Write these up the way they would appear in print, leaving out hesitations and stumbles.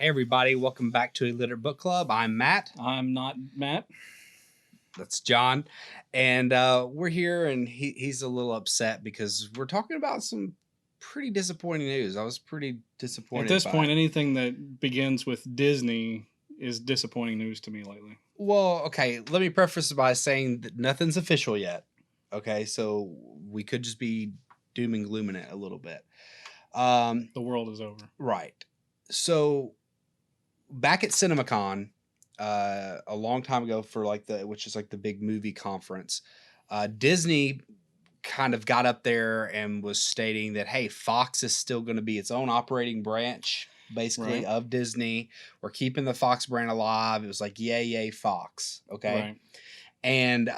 Hey everybody, welcome back to Illiterate Book Club. I'm Matt. I'm not Matt. That's John. And we're here and he's a little upset because we're talking about some pretty disappointing news. I was pretty disappointed. At this point, anything that begins with Disney is disappointing news to me lately. Well, okay, let me preface by saying that nothing's official yet. Okay, so we could just be doom and glooming it a little bit. The world is over. Right. So back at CinemaCon, a long time ago which is like the big movie conference, Disney kind of got up there and was stating that, hey, Fox is still going to be its own operating branch, basically, Right. of Disney. We're keeping the Fox brand alive. It was like, yay, Fox. Okay. Right. And,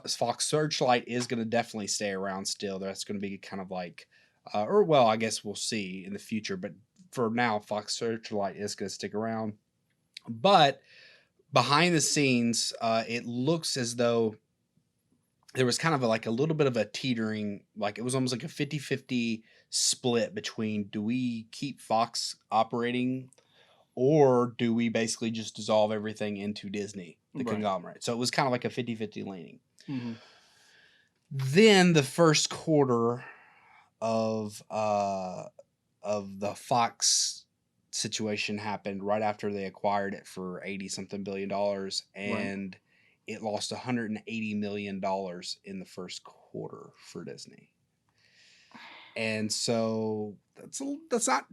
Fox Searchlight is going to definitely stay around still. That's going to be kind of like, I guess we'll see in the future, but for now, Fox Searchlight is going to stick around. But behind the scenes, it looks as though there was kind of a little bit of a teetering, like it was almost like a 50-50 split between, do we keep Fox operating or do we basically just dissolve everything into Disney, the conglomerate? So it was kind of like a 50-50 leaning. Mm-hmm. Then the first quarter of the Fox situation happened right after they acquired it for $80-something billion, and it lost $180 million in the first quarter for Disney. And so that's not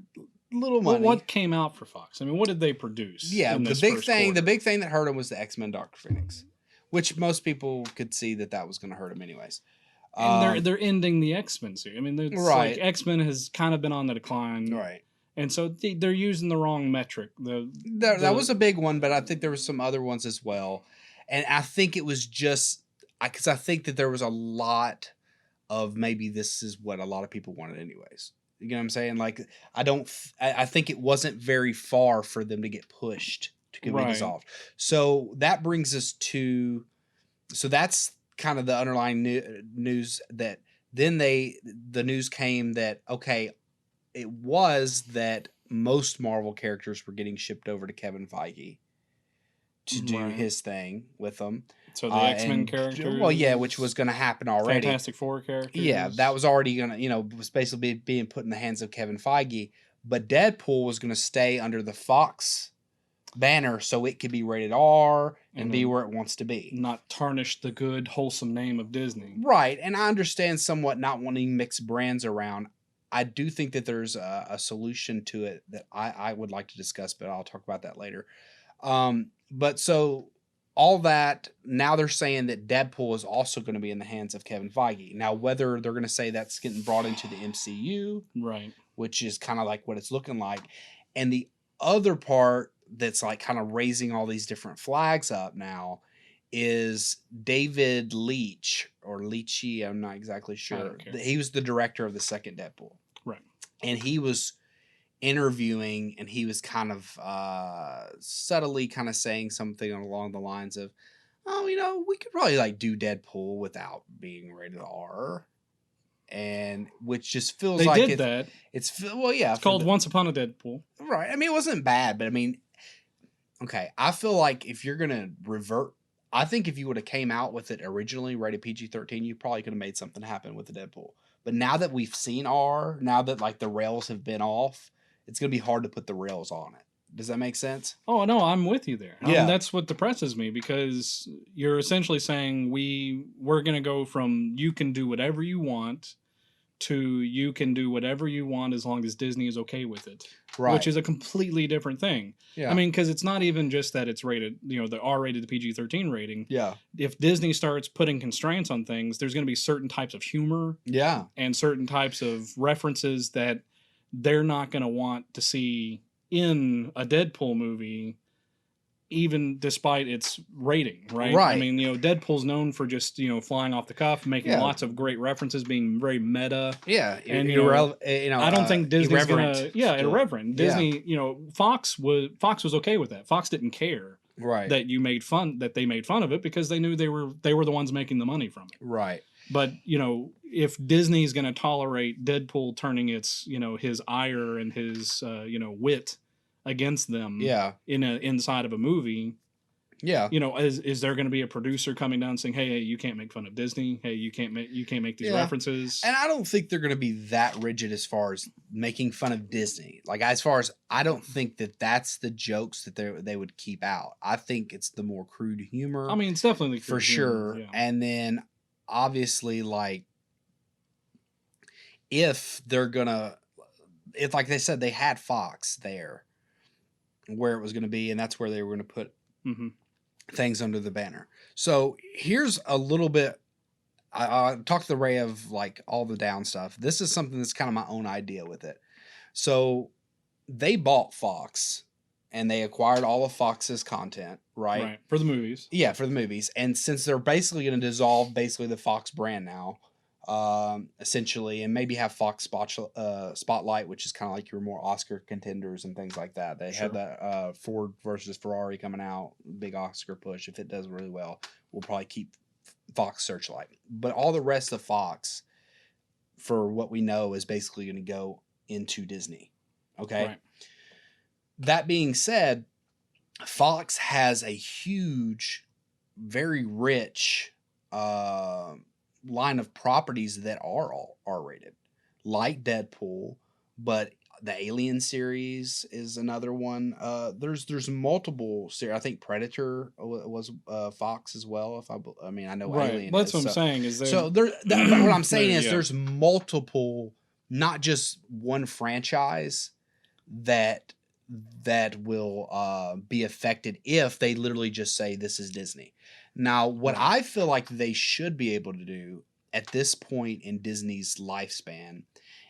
little money. Well, what came out for Fox? I mean, what did they produce? Yeah, the big thing that hurt them was the X-Men Dr. Phoenix, which most people could see that was going to hurt them anyways. And they're ending the X-Men series. I mean, it's like X-Men has kind of been on the decline. Right. And so they're using the wrong metric. That was a big one, but I think there were some other ones as well. And I think it was just because I think that there was a lot of maybe this is what a lot of people wanted anyways. You know what I'm saying? Like, I think it wasn't very far for them to get pushed to be dissolved. So that brings us to, so that's kind of the underlying news that then the news came that, okay, it was that most Marvel characters were getting shipped over to Kevin Feige to do his thing with them. So the X-Men characters? Well, yeah, which was going to happen already. Fantastic Four characters? Yeah, that was already going to, was basically being put in the hands of Kevin Feige. But Deadpool was going to stay under the Fox banner so it could be rated R and be where it wants to be. Not tarnish the good, wholesome name of Disney. Right, and I understand somewhat not wanting mixed brands around. I do think that there's a solution to it that I would like to discuss, but I'll talk about that later. But so all that, now they're saying that Deadpool is also going to be in the hands of Kevin Feige. Now, whether they're going to say that's getting brought into the MCU, right, which is kind of like what it's looking like. And the other part that's like kind of raising all these different flags up now is David Leitch or Leitchy. I'm not exactly sure. He was the director of the second Deadpool. Right. And he was interviewing and he was kind of subtly kind of saying something along the lines of, oh, we could probably like do Deadpool without being rated R. And which just feels like did that. It's called Once Upon a Deadpool. Right. I mean, it wasn't bad, but I mean, okay. I feel like if you're going to revert, I think if you would have came out with it originally rated PG-13, you probably could have made something happen with the Deadpool. But now that we've seen R, now that like the rails have been off, it's going to be hard to put the rails on it. Does that make sense? Oh, no, I'm with you there. Yeah. That's what depresses me because you're essentially saying we're going to go from you can do whatever you want to you can do whatever you want as long as Disney is okay with it. Right. Which is a completely different thing. Yeah. I mean, because it's not even just that it's rated, the R-rated, the PG-13 rating. Yeah. If Disney starts putting constraints on things, there's going to be certain types of humor. Yeah. And certain types of references that they're not going to want to see in a Deadpool movie, even despite its rating, right? Right. I mean, Deadpool's known for just, flying off the cuff, making lots of great references, being very meta. Yeah. And, I don't think Disney's going to... Yeah, irreverent. Disney, Fox was okay with that. Fox didn't care that they made fun of it because they knew they were the ones making the money from it. Right. But, if Disney's going to tolerate Deadpool turning its, his ire and his, wit against them Yeah. inside of a movie. Yeah. Is there going to be a producer coming down saying, hey, you can't make fun of Disney. Hey, you can't make these Yeah. references. And I don't think they're going to be that rigid as far as making fun of Disney. Like, as far as, I don't think that that's the jokes that they would keep out. I think it's the more crude humor. I mean, it's definitely for sure. Humor, yeah. And then obviously, like, if they're gonna, if, like they said, they had Fox there where it was going to be, and that's where they were going to put things under the banner. So here's a little bit. I talked to Ray of like all the down stuff. This is something that's kind of my own idea with it. So they bought Fox and they acquired all of Fox's content, right? Right. For the movies. Yeah, for the movies. And since they're basically going to dissolve basically the Fox brand now, essentially, and maybe have Fox Spotlight, which is kind of like your more Oscar contenders and things like that. They had that Ford versus Ferrari coming out, big Oscar push. If it does really well, we'll probably keep Fox Searchlight. But all the rest of Fox, for what we know, is basically going to go into Disney. Okay? Right. That being said, Fox has a huge, very rich line of properties that are all R-rated, like Deadpool, but the Alien series is another one. There's multiple series. I think Predator was Fox as well. I mean, I know Alien. That's is, what I'm so, saying. Is there? So what I'm saying is yeah. there's multiple, not just one franchise that will be affected if they literally just say this is Disney. Now, what I feel like they should be able to do at this point in Disney's lifespan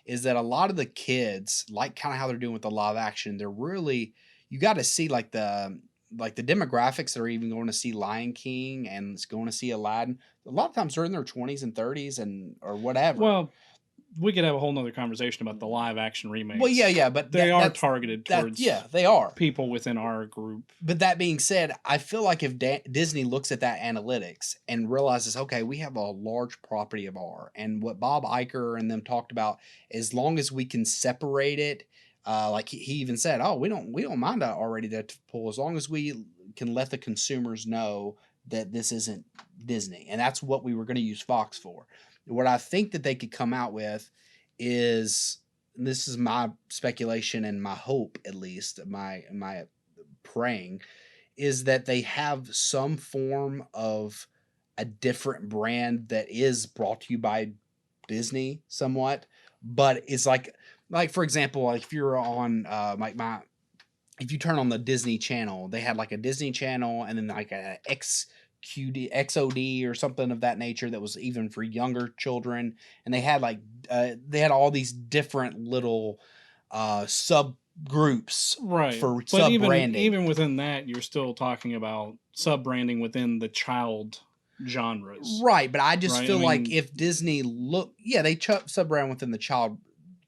is that a lot of the kids, like kind of how they're doing with the live action, they're really, you got to see like the demographics that are even going to see Lion King and going to see Aladdin. A lot of times they're in their 20s and 30s and or whatever. Well, we could have a whole nother conversation about the live action remakes. Well, yeah, but they are targeted towards they are people within our group. But that being said, I feel like if Disney looks at that analytics and realizes, okay, we have a large property of R, and what Bob Iger and them talked about, as long as we can separate it, like he even said, oh, we don't mind already Deadpool as long as we can let the consumers know that this isn't Disney, and that's what we were going to use Fox for. What I think that they could come out with is, this is my speculation and my hope, at least my praying, is that they have some form of a different brand that is brought to you by Disney somewhat, but it's like for example, like if you're on if you turn on the Disney Channel, they had like a Disney Channel and then like a XOD or something of that nature that was even for younger children, and they had all these different little subgroups for sub branding. Even within that, you're still talking about sub branding within the child genres, right? But I just feel like if Disney they sub brand within the child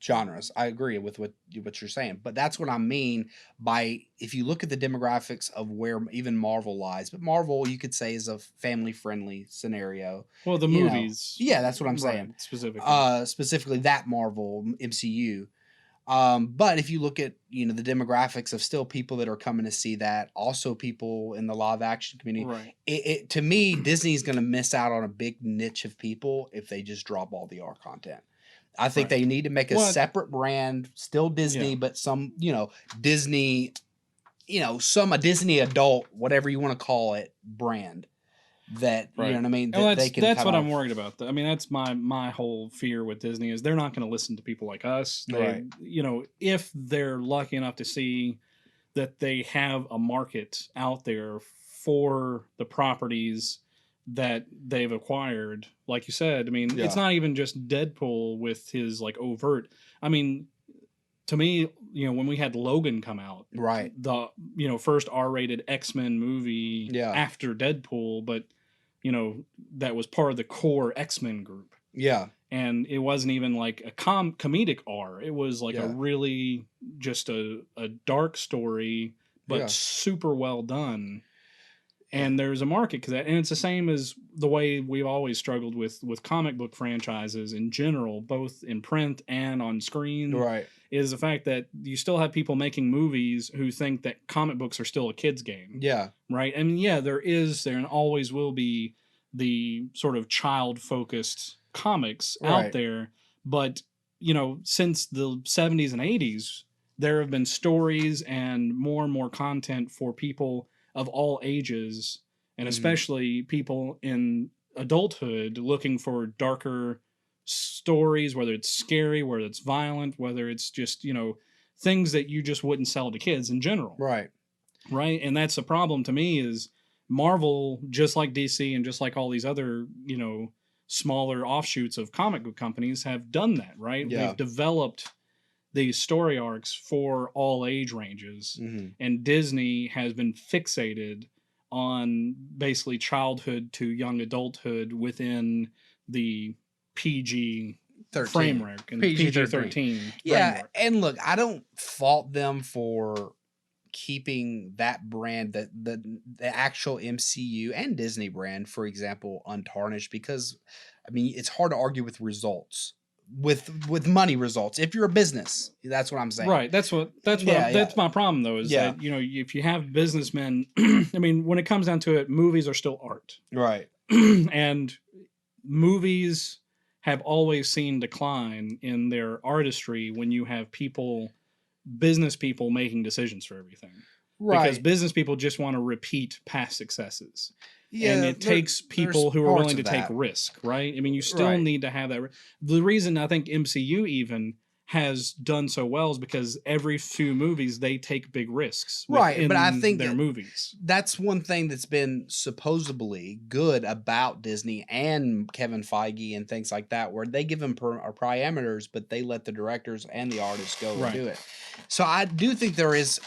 genres. I agree with what you're saying, but that's what I mean by, if you look at the demographics of where even Marvel lies, but Marvel you could say is a family friendly scenario. Well, the movies, that's what I'm saying. Specifically that Marvel MCU. But if you look at the demographics of still people that are coming to see that, also people in the live action community, right? To me, Disney's going to miss out on a big niche of people if they just drop all the R content. I think they need to make a separate brand, still Disney, but some, Disney, a Disney adult, whatever you want to call it, brand that, you know what I mean? That they can that's what I'm worried about. I mean, that's my whole fear with Disney is they're not going to listen to people like us. If they're lucky enough to see that they have a market out there for the properties that they've acquired, like you said, I mean, it's not even just Deadpool with his like overt. I mean, to me, when we had Logan come out, the first R-rated X-Men movie after Deadpool, but that was part of the core X-Men group. Yeah, and it wasn't even like a comedic R. It was like a really just a dark story, but super well done. And there's a market because and it's the same as the way we've always struggled with comic book franchises in general, both in print and on screen. Right. Is the fact that you still have people making movies who think that comic books are still a kid's game. Yeah. Right. I mean, yeah, there and always will be the sort of child focused comics out there. But, since the 70s and 80s, there have been stories and more content for people of all ages, and especially people in adulthood looking for darker stories, whether it's scary, whether it's violent, whether it's just, things that you just wouldn't sell to kids in general. Right. Right. And that's the problem to me is Marvel, just like DC and just like all these other, smaller offshoots of comic book companies have done that, right? Yeah. They've developed these story arcs for all age ranges, and Disney has been fixated on basically childhood to young adulthood within the PG framework and PG-13 yeah framework. And look, I don't fault them for keeping that brand, the actual MCU and Disney brand, for example, untarnished, because I mean it's hard to argue with results, with money results. If you're a business, that's what I'm saying. Right. That's my problem though, is that, if you have businessmen, I mean, when it comes down to it, movies are still art. Right. And movies have always seen decline in their artistry when you have business people making decisions for everything. Right. Because business people just want to repeat past successes. Yeah, and it takes people who are willing to take risk, right? I mean, you still need to have that. The reason I think MCU even has done so well is because every few movies they take big risks. Right, but I think their movies. That's one thing that's been supposedly good about Disney and Kevin Feige and things like that, where they give them parameters, but they let the directors and the artists go and do it. So I do think there is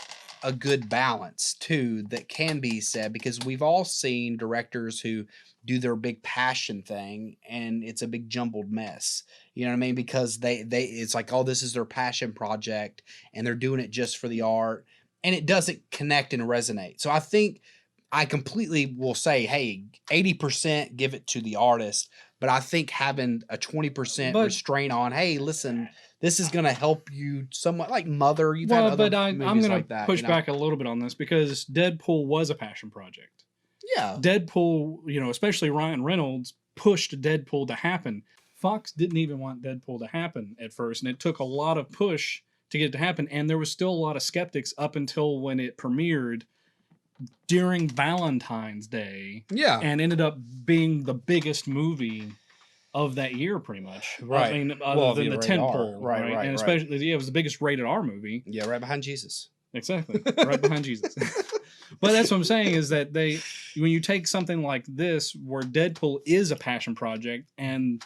a good balance too that can be said, because we've all seen directors who do their big passion thing and it's a big jumbled mess. You know what I mean? Because they it's like, oh, this is their passion project and they're doing it just for the art, and it doesn't connect and resonate. So I think I completely will say, hey, 80% give it to the artist, but I think having a 20% restraint on, hey, listen, this is going to help you somewhat, like Mother. You've had other movies I'm going like to that, push back a little bit on this, because Deadpool was a passion project. Yeah. Deadpool, especially Ryan Reynolds, pushed Deadpool to happen. Fox didn't even want Deadpool to happen at first, and it took a lot of push to get it to happen. And there was still a lot of skeptics up until when it premiered during Valentine's Day. Yeah. And ended up being the biggest movie of that year, pretty much. Right. I mean, other than the tentpole. Right. And especially, it was the biggest rated R movie. Yeah, right behind Jesus. Exactly. Right behind Jesus. But that's what I'm saying, is that when you take something like this, where Deadpool is a passion project, and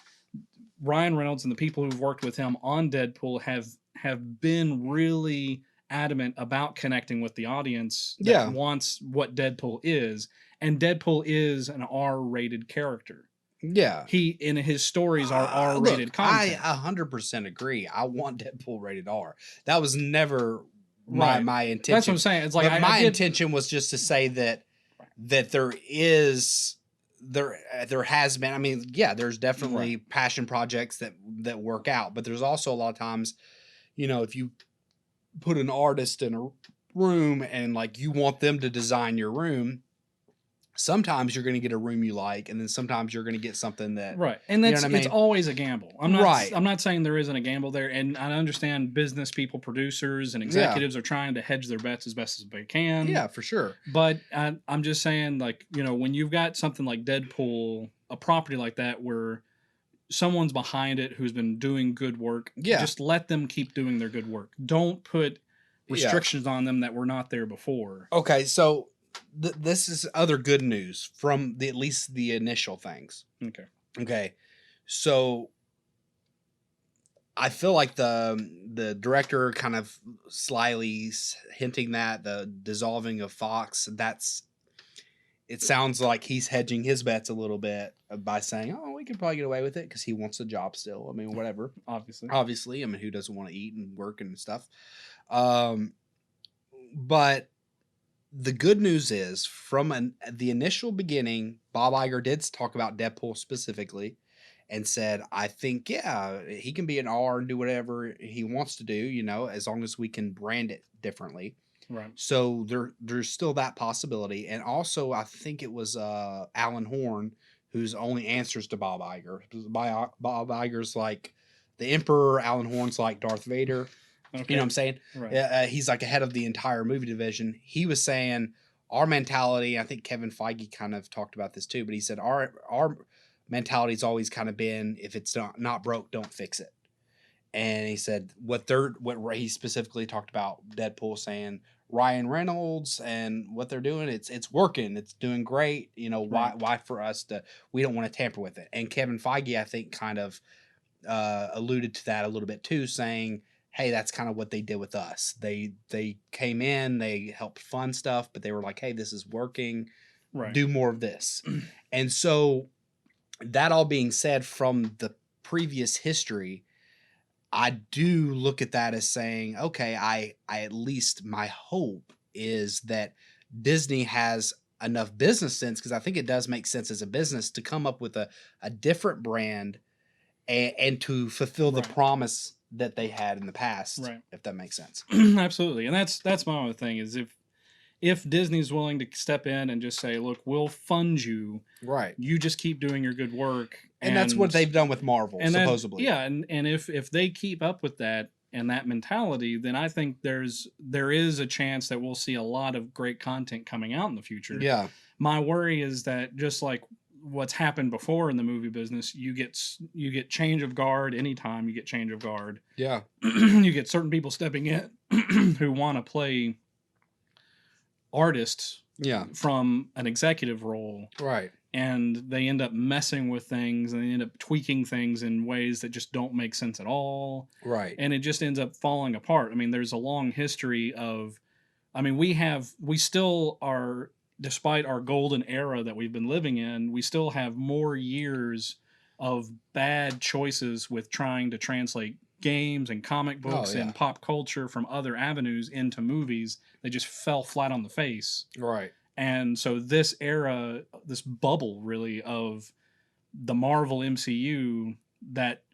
Ryan Reynolds and the people who've worked with him on Deadpool have been really adamant about connecting with the audience that wants what Deadpool is. And Deadpool is an R-rated character. Yeah. His stories are R-rated content. I 100% agree. I want Deadpool rated R. That was never my intention. That's what I'm saying. It's like my intention was just to say that there has been. I mean, yeah, there's definitely passion projects that work out, but there's also a lot of times, if you put an artist in a room and like you want them to design your room, sometimes you're going to get a room you like, and then sometimes you're going to get something that and that's it's always a gamble. I'm not saying there isn't a gamble there, and I understand business people, producers, and executives are trying to hedge their bets as best as they can. Yeah, for sure. But I'm just saying, like, when you've got something like Deadpool, a property like that where someone's behind it who's been doing good work, just let them keep doing their good work. Don't put restrictions on them that were not there before. Okay, so this is other good news from at least the initial things. Okay. So I feel like the director kind of slyly hinting that the dissolving of Fox, it sounds like he's hedging his bets a little bit by saying, oh, we could probably get away with it because he wants a job still. I mean, whatever. Obviously. I mean, who doesn't want to eat and work and stuff? But the good news is from the initial beginning, Bob Iger did talk about Deadpool specifically and said, I think, yeah, he can be an R and do whatever he wants to do, as long as we can brand it differently. Right. So there's still that possibility. And also, I think it was Alan Horn who's only answers to Bob Iger. Bob Iger's like the Emperor, Alan Horn's like Darth Vader. Okay. You know what I'm saying? Right. He's like ahead of the entire movie division. He was saying our mentality. I think Kevin Feige kind of talked about this too, but he said our mentality's always kind of been if it's not broke, don't fix it. And he said what he specifically talked about Deadpool saying Ryan Reynolds and what they're doing, it's working, it's doing great. Why for us to we don't want to tamper with it. And Kevin Feige, I think, kind of alluded to that a little bit too, saying, hey, that's kind of what they did with us. They came in, they helped fund stuff, but they were like, hey, this is working. Right. Do more of this. And so that all being said, from the previous history, I do look at that as saying, okay, I at least my hope is that Disney has enough business sense, because I think it does make sense as a business to come up with a different brand and to fulfill the promise that they had in the past, right, if that makes sense. Absolutely. And that's my other thing is if Disney's willing to step in and just say, look, we'll fund you, right, you just keep doing your good work. And that's what they've done with Marvel, and supposedly. And if they keep up with that and that mentality, then I think there is a chance that we'll see a lot of great content coming out in the future. Yeah. My worry is that just like what's happened before in the movie business, you get change of guard anytime you get change of guard. Yeah. You get certain people stepping in who want to play artists, yeah, from an executive role, right, and they end up messing with things and they end up tweaking things in ways that just don't make sense at all, right, and it just ends up falling apart. I mean, there's a long history of, I mean, we still are, despite our golden era that we've been living in, we still have more years of bad choices with trying to translate games and comic books and pop culture from other avenues into movies. They just fell flat on the face. Right. And so this era, this bubble really of the Marvel MCU that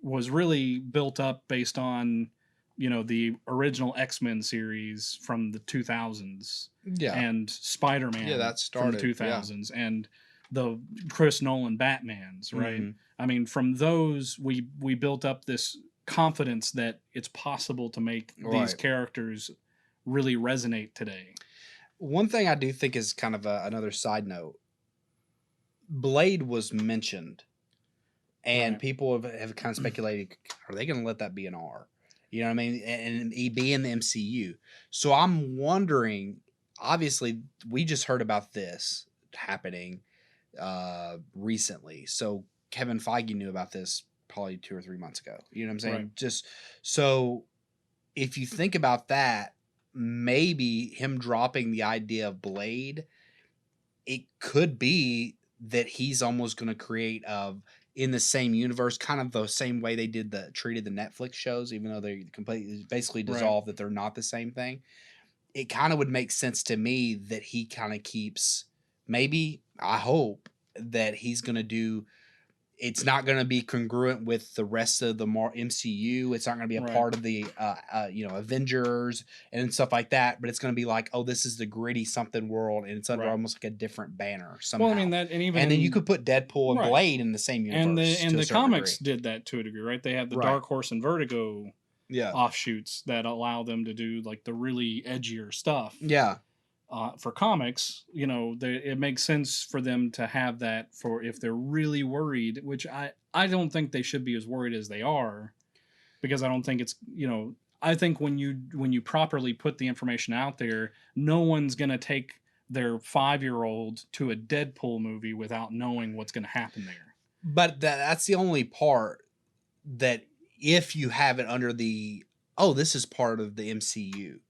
was really built up based on, the original X-Men series from the 2000s. Yeah. And Spider-Man that started from the 2000s. Yeah. And the Chris Nolan Batmans, right? Mm-hmm. I mean, from those, we built up this confidence that it's possible to make these characters really resonate today. One thing I do think is kind of another side note. Blade was mentioned, and people have kind of speculated, are they going to let that be an R? You know what I mean? And he be in the MCU. So I'm wondering, obviously, we just heard about this happening recently. So Kevin Feige knew about this probably 2 or 3 months ago. You know what I'm saying? Right. Just so if you think about that, maybe him dropping the idea of Blade, it could be that he's almost going to create in the same universe, kind of the same way they treated the Netflix shows, even though they completely basically dissolved, that they're not the same thing. It kind of would make sense to me that he kind of keeps, maybe, I hope that he's going to do, it's not going to be congruent with the rest of the MCU. It's not going to be a part of the, Avengers and stuff like that. But it's going to be like, oh, this is the gritty something world, and it's under almost like a different banner somehow. Well, I mean that, and then you could put Deadpool and Blade in the same universe. And the comics did that to a degree, right? They have the Dark Horse and Vertigo offshoots that allow them to do like the really edgier stuff. Yeah. For comics, it makes sense for them to have that for if they're really worried, which I don't think they should be as worried as they are, because I don't think it's, I think when you properly put the information out there, no one's going to take their 5-year-old to a Deadpool movie without knowing what's going to happen there. But that's the only part that if you have it under the, oh, this is part of the MCU.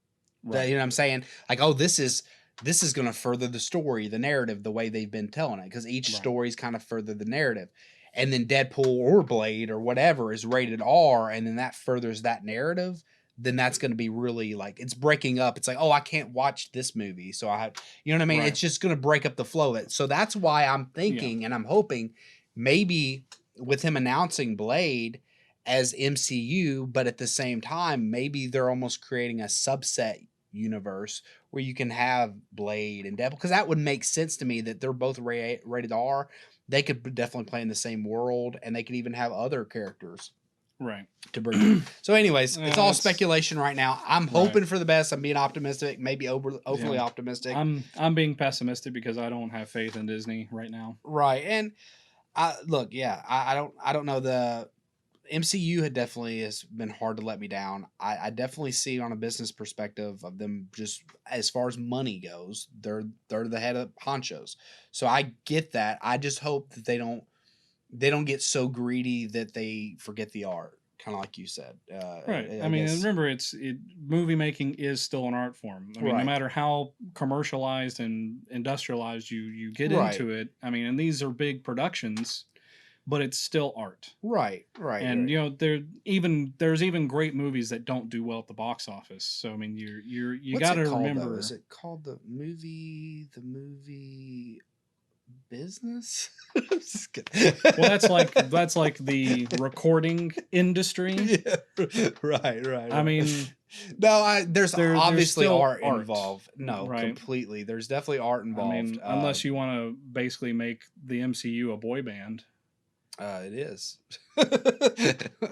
Right. You know what I'm saying? Like, oh, this is going to further the story, the narrative, the way they've been telling it, because each story's kind of further the narrative. And then Deadpool or Blade or whatever is rated R, and then that furthers that narrative. then that's going to be really like it's breaking up. It's like, oh, I can't watch this movie, so I have, you know what I mean? Right. It's just going to break up the flow of it. So that's why I'm thinking and I'm hoping maybe with him announcing Blade as MCU, but at the same time, maybe they're almost creating a subset universe where you can have Blade and Deadpool, because that would make sense to me that they're both rated R. They could definitely play in the same world, and they could even have other characters. Right. To bring in. So, anyways, it's all speculation right now. I'm hoping for the best. I'm being optimistic, maybe overly optimistic. I'm being pessimistic because I don't have faith in Disney right now. Right, and I don't know. The MCU had definitely has been hard to let me down. I definitely see on a business perspective of them, just as far as money goes, they're the head of honchos. So I get that. I just hope that they don't get so greedy that they forget the art, kind of like you said. Right. I mean, and remember, movie making is still an art form. I mean, no matter how commercialized and industrialized you get into it. I mean, and these are big productions, but it's still art. Right. And you know, there's even great movies that don't do well at the box office. So I mean, you got to remember. Though? Is it called the movie business? Well, that's like the recording industry. Yeah. Right. I mean, no, there's obviously art involved. No, completely. There's definitely art involved. I mean, unless you want to basically make the MCU a boy band. It is.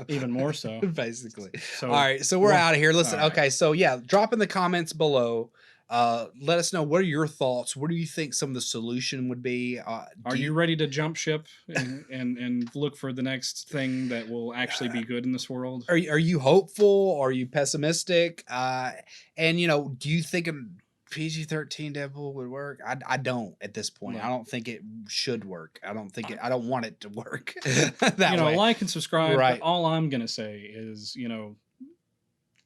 Even more so. Basically. So, all right, so we're out of here. Listen, okay, so yeah, drop in the comments below. Let us know, what are your thoughts? What do you think some of the solution would be? Are you ready to jump ship and look for the next thing that will actually be good in this world? Are you hopeful? Are you pessimistic? And do you think PG-13 Deadpool would work? I don't at this point. I don't think it should work. I don't want it to work. That way. Like and subscribe. Right. But all I'm gonna say is,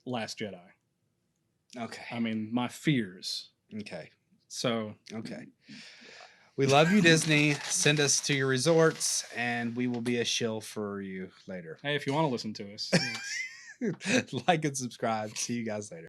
Last Jedi. Okay. I mean, my fears. Okay. So. Okay. We love you, Disney. Send us to your resorts, and we will be a shill for you later. Hey, if you want to listen to us. Like and subscribe. See you guys later.